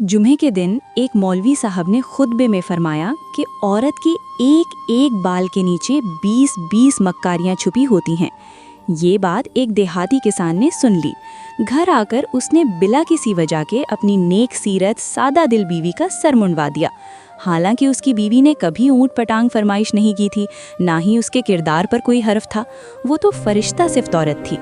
जुमे के दिन एक मौलवी साहब ने खुतबे में फरमाया कि औरत के एक एक बाल के नीचे 20-20 मक्कारियां छुपी होती हैं। ये बात एक देहाती किसान ने सुन ली। घर आकर उसने बिला किसी वजह के अपनी नेक सीरत सादा दिल बीवी का सर मुंडवा दिया। हालांकि उसकी बीवी ने कभी ऊंट पटांग फरमाइश नहीं की थी, ना ही उसके किरदार पर कोई हर्फ था। वो तो फरिश्ता सिफ्त औरत थी।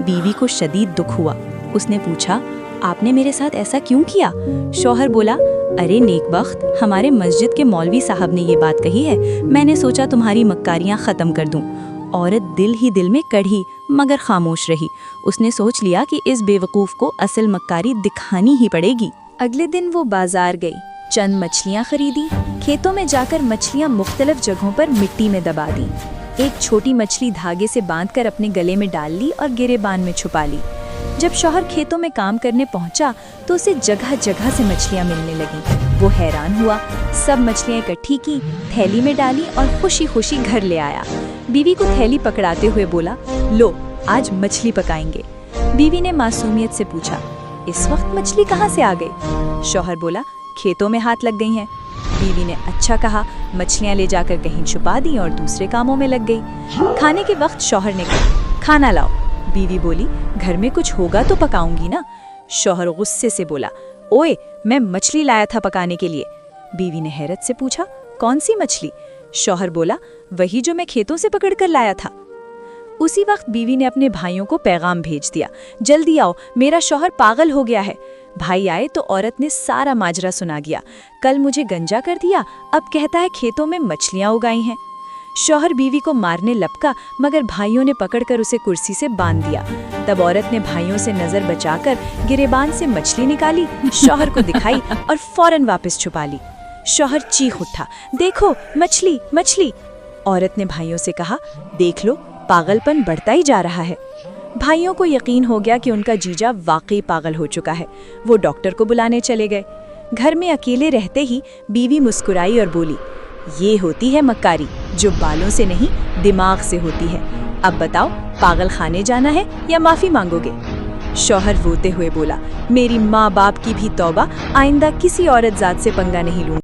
बीवी को शदीद दुख हुआ। उसने पूछा, आपने मेरे साथ ऐसा क्यों किया? शौहर बोला, अरे नेकबख्त, हमारे मस्जिद के मौलवी साहब ने ये बात कही है, मैंने सोचा तुम्हारी मक्कारियां ख़त्म कर दूं। औरत दिल ही दिल में कढ़ी मगर खामोश रही। उसने सोच लिया कि इस बेवकूफ़ को असल मक्कारी दिखानी ही पड़ेगी। अगले दिन वो बाजार गई, चंद मछलियाँ खरीदी। खेतों में जाकर मछलियाँ मुख्तलिफ जगहों पर मिट्टी में दबा दी। एक छोटी मछली धागे से बांधकर अपने गले में डाल ली और गिरेबान में छुपा ली। जब शौहर खेतों में काम करने पहुंचा तो उसे जगह जगह से मछलियां मिलने लगीं। वो हैरान हुआ, सब मछलियां इकट्ठी की, थैली में डाली और खुशी खुशी घर ले आया। बीवी को थैली पकड़ाते हुए बोला, लो आज मछली पकाएंगे। बीवी ने मासूमियत से पूछा, इस वक्त मछली कहाँ से आ गई? शौहर बोला, खेतों में हाथ लग गई हैं। बीवी ने अच्छा कहा, मछलियां ले जाकर कहीं छुपा दी और दूसरे कामों में लग गई। खाने के वक्त शौहर ने कहा, खाना लाओ। बीवी बोली, घर में कुछ होगा तो पकाऊंगी ना। शौहर गुस्से से बोला, ओए मैं मछली लाया था पकाने के लिए। बीवी ने हैरत से पूछा, कौन सी मछली? शौहर बोला, वही जो मैं खेतों से पकड़ कर लाया था। उसी वक्त बीवी ने अपने भाइयों को पैगाम भेज दिया, जल्दी आओ, मेरा शौहर पागल हो गया है। भाई आए तो औरत ने सारा माजरा सुना गया। कल मुझे गंजा कर दिया, अब कहता है खेतों में मछलियां उगाई हैं। शौहर बीवी को मारने लपका, मगर भाइयों ने पकड़कर उसे कुर्सी से बांध दिया। तब औरत ने भाइयों से नजर बचाकर गिरेबान से मछली निकाली, शौहर को दिखाई और फौरन वापस छुपा ली। शौहर चीख उठा, देखो मछली मछली। औरत ने भाइयों से कहा, देख लो पागलपन बढ़ता ही जा रहा है। भाइयों को यकीन हो गया कि उनका जीजा वाकई पागल हो चुका है। वो डॉक्टर को बुलाने चले गए। घर में अकेले रहते ही बीवी मुस्कुराई और बोली, ये होती है मक्कारी, जो बालों से नहीं दिमाग से होती है। अब बताओ, पागल खाने जाना है या माफी मांगोगे? शौहर रोते हुए बोला, मेरी माँ बाप की भी तौबा, आइंदा किसी औरत जात से पंगा नहीं लूंगा।